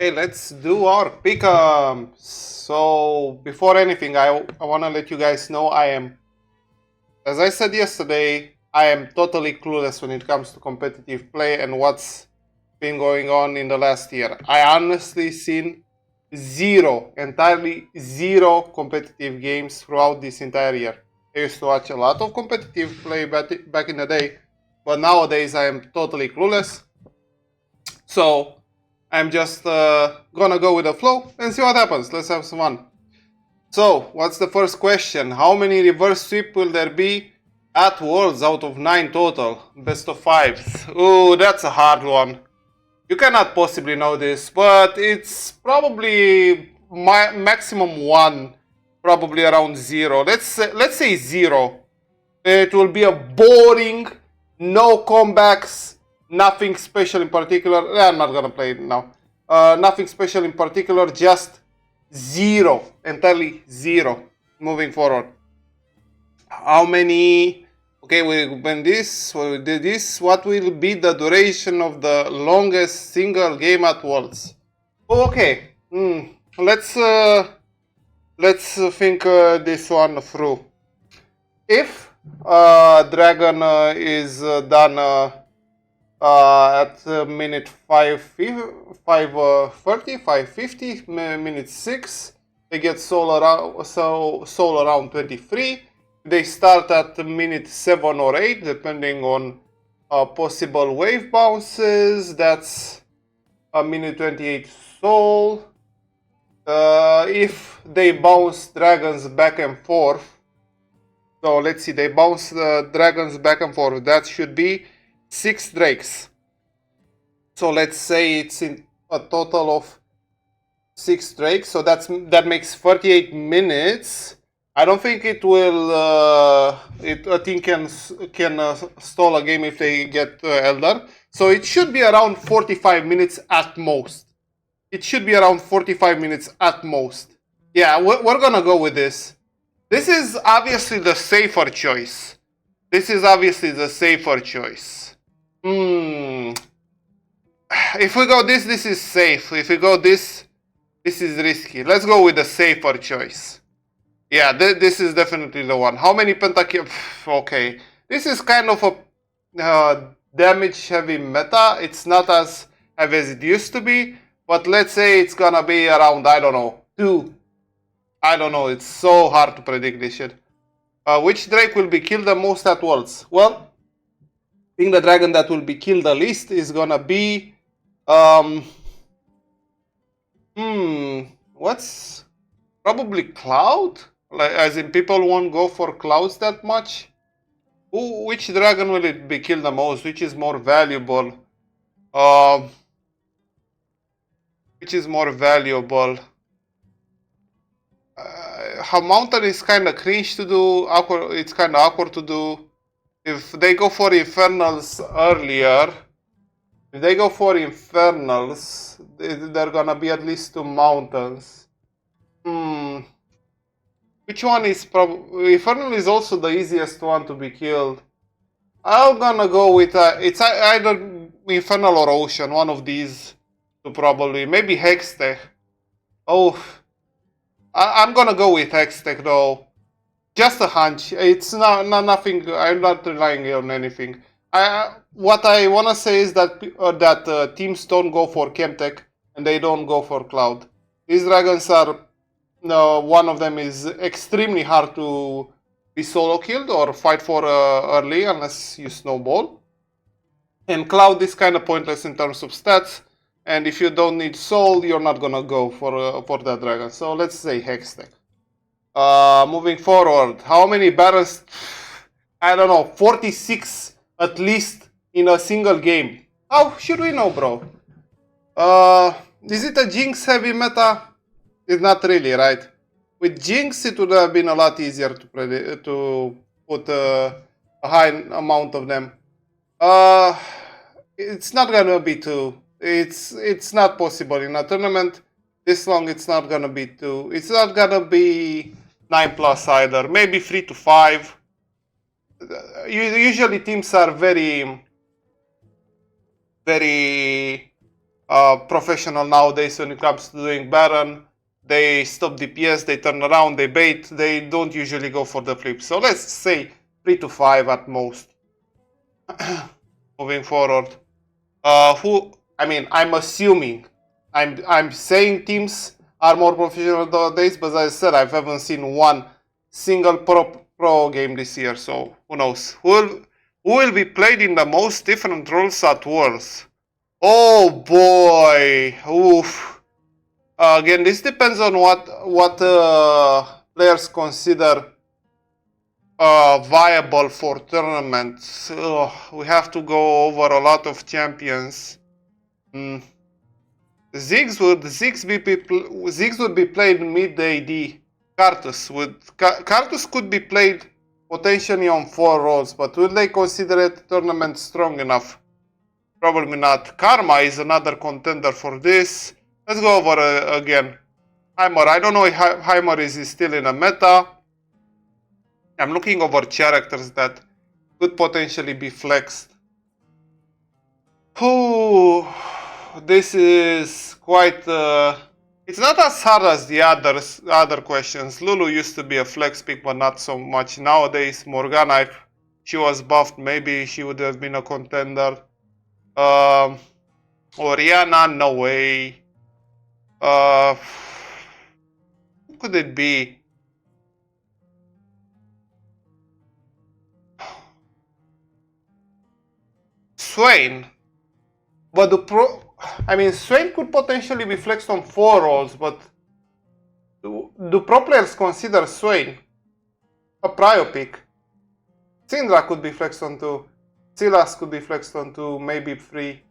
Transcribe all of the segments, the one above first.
Hey, let's do our pick'em. So before anything, I want to let you guys know as I said yesterday, I am totally clueless when it comes to competitive play and what's been going on in the last year. I honestly seen entirely zero competitive games throughout this entire year. I used to watch a lot of competitive play back in the day, but nowadays I am totally clueless. So I'm just gonna go with the flow and see what happens. Let's have some fun. So, what's the first question? How many reverse sweep will there be at Worlds out of 9 total? Best of 5s. Ooh, that's a hard one. You cannot possibly know this, but it's probably maximum 1, probably around 0. Let's say 0. It will be a boring, no comebacks, nothing special in particular. I'm not gonna play it now. Nothing special in particular, just 0, entirely 0. Moving forward. How many? Okay, we did this. What will be the duration of the longest single game at Worlds? Okay, let's think this one through. If Dragon is done at minute 5:30, minute 6, they get soul around 23. They start at minute 7 or 8, depending on possible wave bounces. That's a minute 28 soul. If they bounce dragons back and forth, so let's see, they bounce the dragons back and forth. That should be 6 drakes. So let's say it's in a total of 6 drakes. So that makes 38 minutes. I don't think it will. A team can stall a game if they get Elder. So it should be around 45 minutes at most. It should be around 45 minutes at most. Yeah, we're gonna go with this. This is obviously the safer choice. If we go this is safe. If we go this is risky. Let's go with the safer choice. Yeah, this is definitely the one. How many pentakills? Okay. This is kind of a damage heavy meta. It's not as heavy as it used to be. But let's say it's gonna be around, I don't know, 2. I don't know, it's so hard to predict this shit. Which Drake will be killed the most at Worlds? Well, I think the dragon that will be killed the least is gonna be... what's... Probably Cloud? Like, as in people won't go for Clouds that much? Which dragon will it be killed the most? Which is more valuable? Which is more valuable? How Mountain is kind of cringe to do, it's kind of awkward to do. If they go for Infernals earlier, they're gonna be at least 2 mountains. Which one is probably... Infernal is also the easiest one to be killed. I'm gonna go with, it's either Infernal or Ocean, one of these to probably, maybe Hextech. Oh, I'm gonna go with Hextech though. Just a hunch. It's nothing. I'm not relying on anything. What I wanna say is that teams don't go for Chemtech and they don't go for Cloud. These dragons are. No, one of them is extremely hard to be solo killed or fight for early unless you snowball. And Cloud is kind of pointless in terms of stats. And if you don't need soul, you're not gonna go for that dragon. So let's say Hextech. Moving forward, how many barons? I don't know, 46 at least in a single game. How should we know, bro? Is it a Jinx heavy meta? It's not really, right? With Jinx, it would have been a lot easier to put a high amount of them. It's not gonna be 2. It's not possible in a tournament this long. It's not gonna be 2. It's not gonna be 9 plus either. Maybe 3 to 5. Usually teams are very professional nowadays when it comes to doing Baron. They stop DPS, they turn around, they bait, they don't usually go for the flip. So let's say 3 to 5 at most. Moving forward. I'm assuming, I'm saying teams are more professional nowadays, but as I said, I haven't seen one single pro game this year, so who knows? Who will be played in the most different roles at Worlds? Oh boy, oof. Again, this depends on what players consider viable for tournaments. We have to go over a lot of champions. Ziggs would be played mid AD. Cartus could be played potentially on 4 roles, but will they consider it tournament strong enough? Probably not. Karma is another contender for this. Let's go over again. Heimer. I don't know if Heimer is still in a meta. I'm looking over characters that could potentially be flexed. This is quite... it's not as hard as the other questions. Lulu used to be a flex pick, but not so much nowadays. Morgana, if she was buffed, maybe she would have been a contender. Orianna, no way. Who could it be? Swain. But Swain could potentially be flexed on 4 roles, but do pro players consider Swain a prio pick? Syndra could be flexed on 2. Silas could be flexed on 2, maybe 3.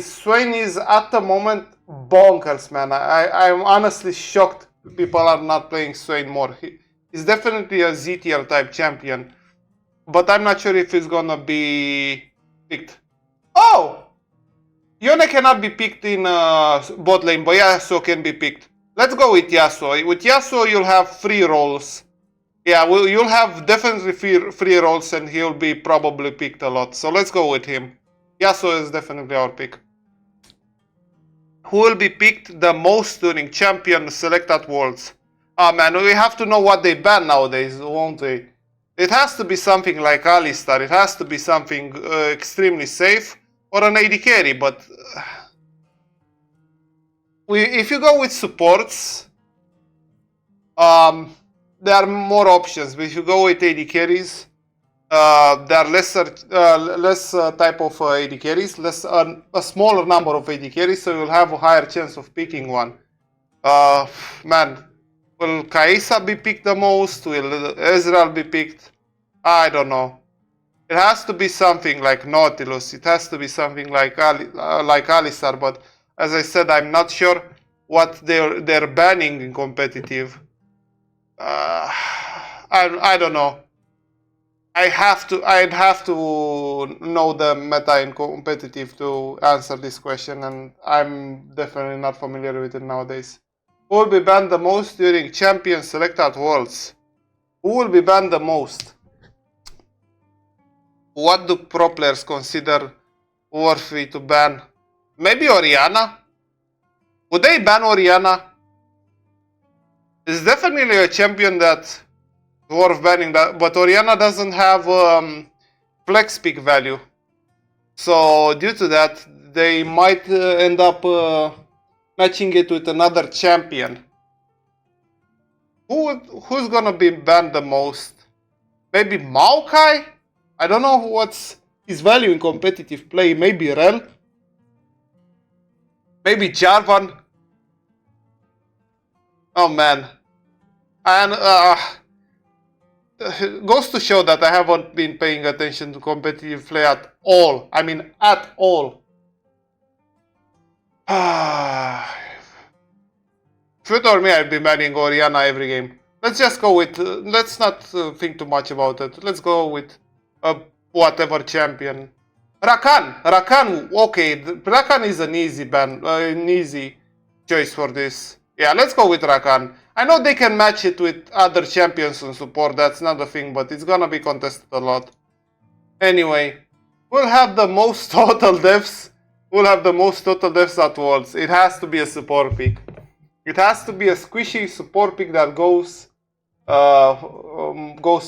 Swain is at the moment bonkers, man. I'm honestly shocked people are not playing Swain more. He's definitely a ZTL type champion, but I'm not sure if he's gonna be picked. Oh! Yone cannot be picked in bot lane, but Yasuo can be picked. Let's go with Yasuo. With Yasuo, you'll have 3 roles. Yeah, you'll have definitely 3 roles, and he'll be probably picked a lot. So let's go with him. Yasuo is definitely our pick. Who will be picked the most during champion select at Worlds? Oh man, we have to know what they ban nowadays, won't we? It has to be something like Alistar. It has to be something extremely safe, or an AD carry, but if you go with supports, there are more options. But if you go with AD carries, there are less type of AD carries, a smaller number of AD carries, so you'll have a higher chance of picking one. Man, will Kaisa be picked the most? Will Ezreal be picked? I don't know. It has to be something like Nautilus. It has to be something like Alistar. But as I said, I'm not sure what they're banning in competitive. I don't know. I'd have to know the meta in competitive to answer this question, and I'm definitely not familiar with it nowadays. Who will be banned the most during champion select at Worlds? Who will be banned the most? What do pro players consider worthy to ban? Maybe Orianna? Would they ban Orianna? It's definitely a champion that's worth banning, but Orianna doesn't have flex pick value. So due to that, they might end up matching it with another champion. Who's gonna be banned the most? Maybe Maokai? I don't know what's his value in competitive play. Maybe Rel? Maybe Jarvan? Oh man. And goes to show that I haven't been paying attention to competitive play at all. I mean, at all. If you told me I'd be banning Orianna every game. Let's just go with, let's not think too much about it. Let's go with whatever champion. Rakan, okay, Rakan is an easy ban, an easy choice for this. Yeah, let's go with Rakan. I know they can match it with other champions and support, that's not a thing, but it's gonna be contested a lot. Anyway, we'll have the most total deaths Who will have the most total deaths at Worlds? It has to be a support pick. It has to be a squishy support pick that goes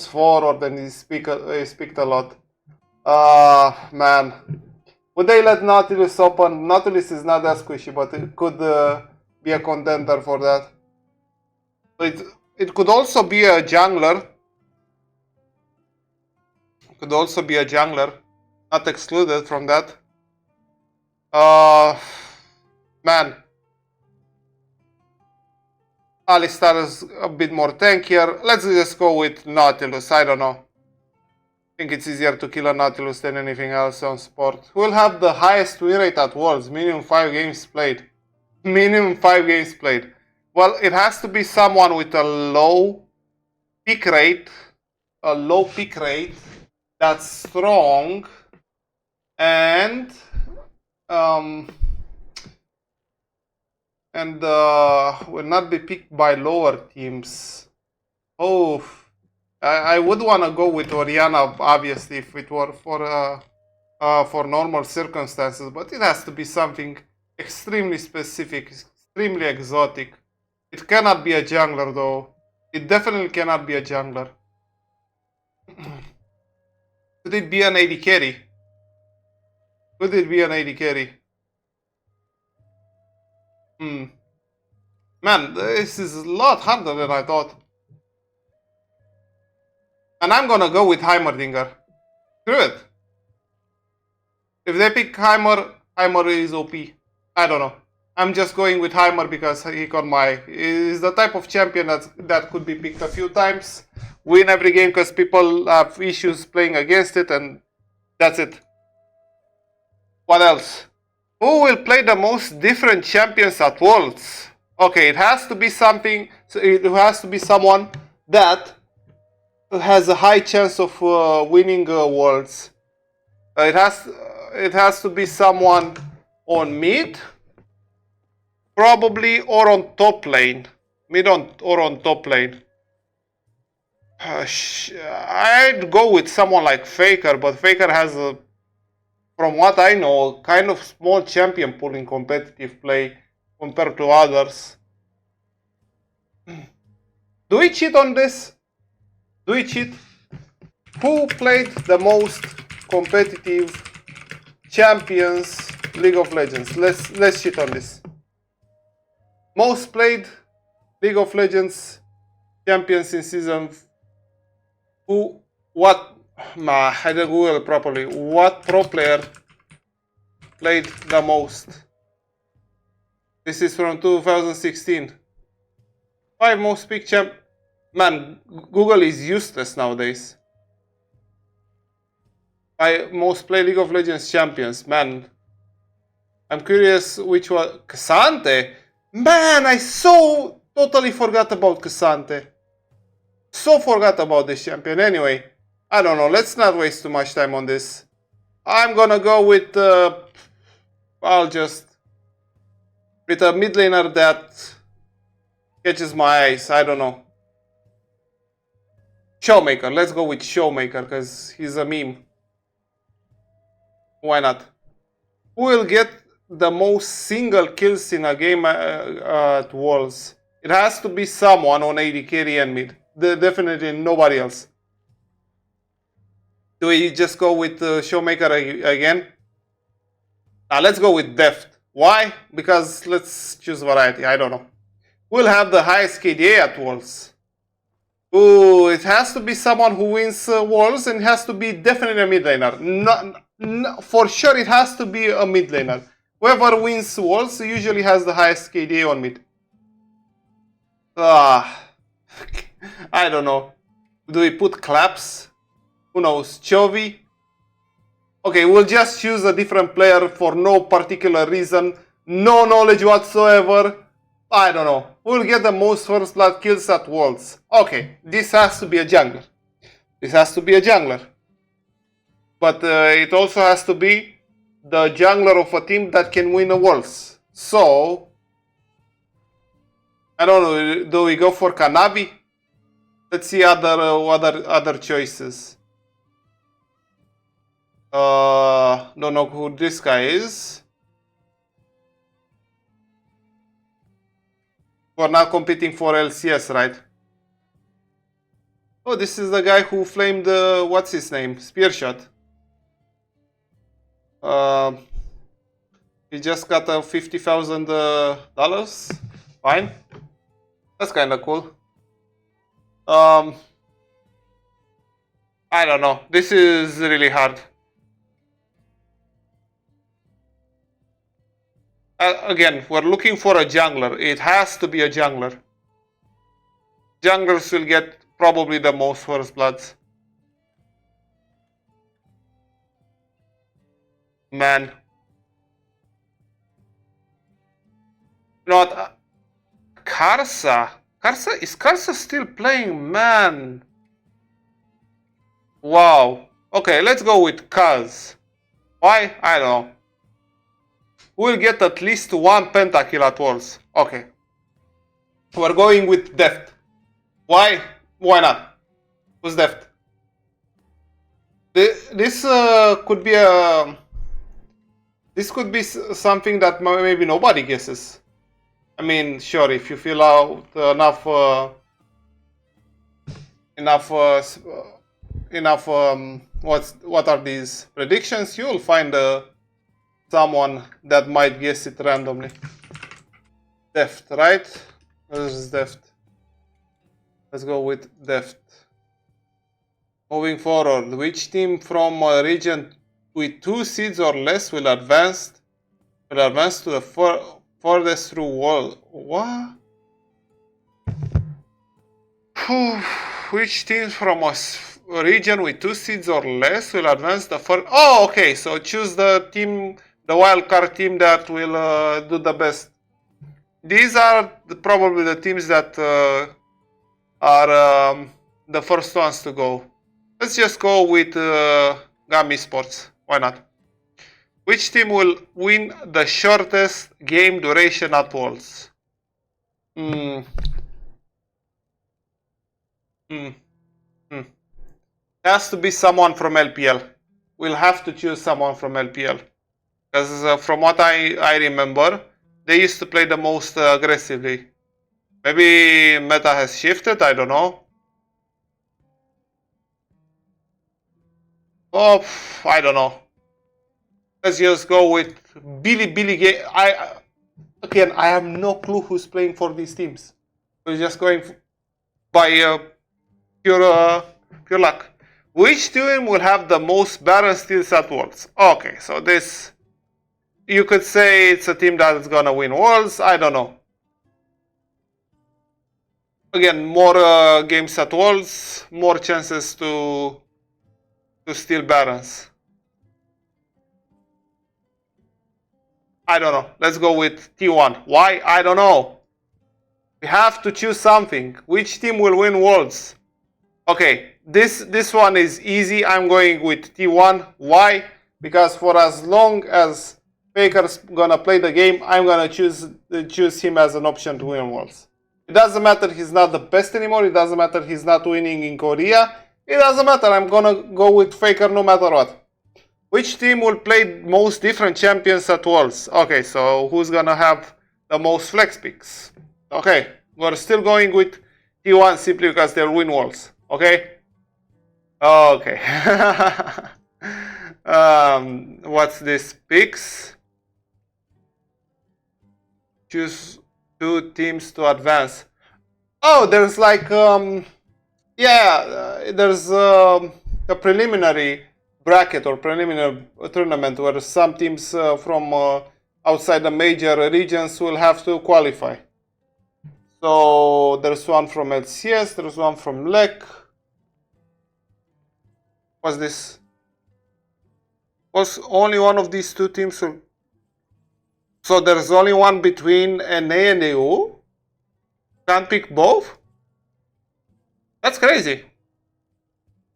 forward and is picked a lot. Man. Would they let Nautilus open? Nautilus is not that squishy, but it could be a contender for that. It could also be a jungler. Could also be a jungler. Not excluded from that. Man. Alistar is a bit more tankier. Let's just go with Nautilus. I don't know. I think it's easier to kill a Nautilus than anything else on sport. Who will have the highest win rate at Worlds? Minimum 5 games played. Minimum 5 games played. Well, it has to be someone with a low pick rate. A low pick rate that's strong and will not be picked by lower teams. Oh, I would want to go with Oriana, obviously, if it were for normal circumstances, but it has to be something extremely specific, extremely exotic. It cannot be a jungler, though. It definitely cannot be a jungler. Could it be an AD carry? Could it be an AD carry? Man, this is a lot harder than I thought. And I'm gonna go with Heimerdinger. Screw it. If they pick Heimer, Heimer is OP. I don't know. I'm just going with Heimer because is the type of champion that could be picked a few times, win every game because people have issues playing against it, and that's it. What else? Who will play the most different champions at Worlds? Okay, it has to be something. It has to be someone that has a high chance of winning Worlds. It has to be someone on mid, probably, or on top lane. Or on top lane. I'd go with someone like Faker, but Faker has from what I know, kind of small champion pool in competitive play compared to others. Do we cheat on this? Do we cheat? Who played the most competitive champions League of Legends? Let's cheat on this. Most played League of Legends champions in season. I didn't Google properly. What pro player played the most? This is from 2016. 5 most picked champ. Man, Google is useless nowadays. Most played League of Legends champions. Man, I'm curious which one. Cassante? Man, I so totally forgot about Cassante. So forgot about this champion. Anyway, I don't know. Let's not waste too much time on this. I'm gonna go with with a mid laner that catches my eyes. I don't know. Showmaker. Let's go with Showmaker because he's a meme. Why not? Who will get the most single kills in a game at Worlds? It has to be someone on AD carry and mid. Definitely nobody else. Do we just go with Showmaker again? Let's go with Deft. Why? Because let's choose variety. I don't know. We'll have the highest KDA at Worlds. Ooh, it has to be someone who wins Worlds, and it has to be definitely a mid laner. No, for sure, it has to be a mid laner. Whoever wins Worlds usually has the highest KDA on mid. I don't know. Do we put Claps? Who knows? Chovy? Okay, we'll just choose a different player for no particular reason. No knowledge whatsoever. I don't know. We'll get the most first blood kills at Worlds. Okay, this has to be a jungler. This has to be a jungler. But it also has to be the jungler of a team that can win a Worlds. So, I don't know. Do we go for Kanavi? Let's see other choices. Don't know who this guy is. We're not competing for LCS, right? Oh, this is the guy who flamed what's his name? Spearshot. He just got a $50,000. Fine. That's kind of cool. I don't know. This is really hard. Again, we're looking for a jungler. It has to be a jungler. Junglers will get probably the most first bloods. Man. Not Karsa. Is Karsa still playing? Man. Wow. Okay, let's go with Kaz. Why? I don't know. We'll get at least one pentakill at Worlds. Okay. We're going with Deft. Why? Why not? Who's Deft? This could be a... This could be something that maybe nobody guesses. I mean, sure, if you fill out what are these predictions, you'll find someone that might guess it randomly. Deft, right? This is Deft. Let's go with Deft. Moving forward, which team from a region with 2 seeds or less will advance to the furthest through world? What? Which teams from a region with 2 seeds or less will advance the first? Oh, okay. So choose the team, the wildcard team that will do the best. These are probably the teams that are the first ones to go. Let's just go with Gummy Sports. Why not? Which team will win the shortest game duration at Worlds? Has to be someone from LPL. We'll have to choose someone from LPL. Because from what I remember, they used to play the most aggressively. Maybe meta has shifted, I don't know. Oh, I don't know. Let's just go with Billy Gay. Again, I have no clue who's playing for these teams. We're just going by pure luck. Which team will have the most Baron steals at Worlds? Okay, so this, you could say it's a team that is gonna win Worlds. I don't know. Again, more games at Worlds, more chances to steal Barons. I don't know. Let's go with T1. Why? I don't know. We have to choose something. Which team will win Worlds? Okay, this one is easy. I'm going with T1. Why? Because for as long as Faker's gonna play the game, I'm gonna choose him as an option to win Worlds. It doesn't matter he's not the best anymore. It doesn't matter he's not winning in Korea. It doesn't matter. I'm gonna go with Faker no matter what. Which team will play most different champions at Worlds? Okay, so who's gonna have the most flex picks? Okay, we're still going with T1 simply because they'll win Worlds. Okay? Okay. What's this? Picks? Choose 2 teams to advance. Oh, there's like, there's a preliminary bracket or preliminary tournament where some teams from outside the major regions will have to qualify. So there's one from LCS, there's one from LEC. What's this? Was only one of these 2 teams? So there's only one between NA and EU? Can't pick both? That's crazy.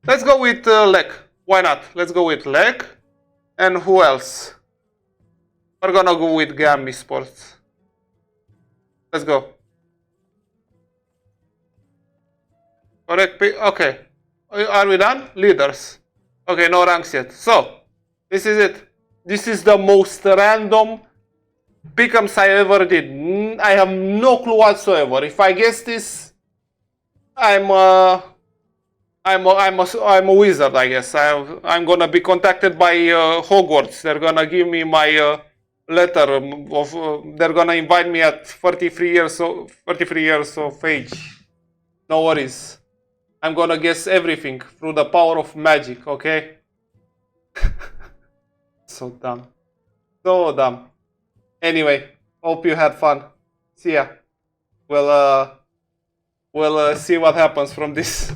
Let's go with LEC. Why not? Let's go with LEC. And who else? We're gonna go with Gummy Sports. Let's go. Correct pick. Okay. Are we done? Leaders. Okay, no ranks yet. So, this is it. This is the most random Pickems I ever did. I have no clue whatsoever. If I guess this, I'm I'm a wizard, I guess. I'm gonna be contacted by Hogwarts. They're gonna give me my letter of. They're gonna invite me at 33 years of age. No worries. I'm gonna guess everything through the power of magic. Okay. So dumb. So dumb. Anyway, hope you had fun. See ya. We'll see what happens from this.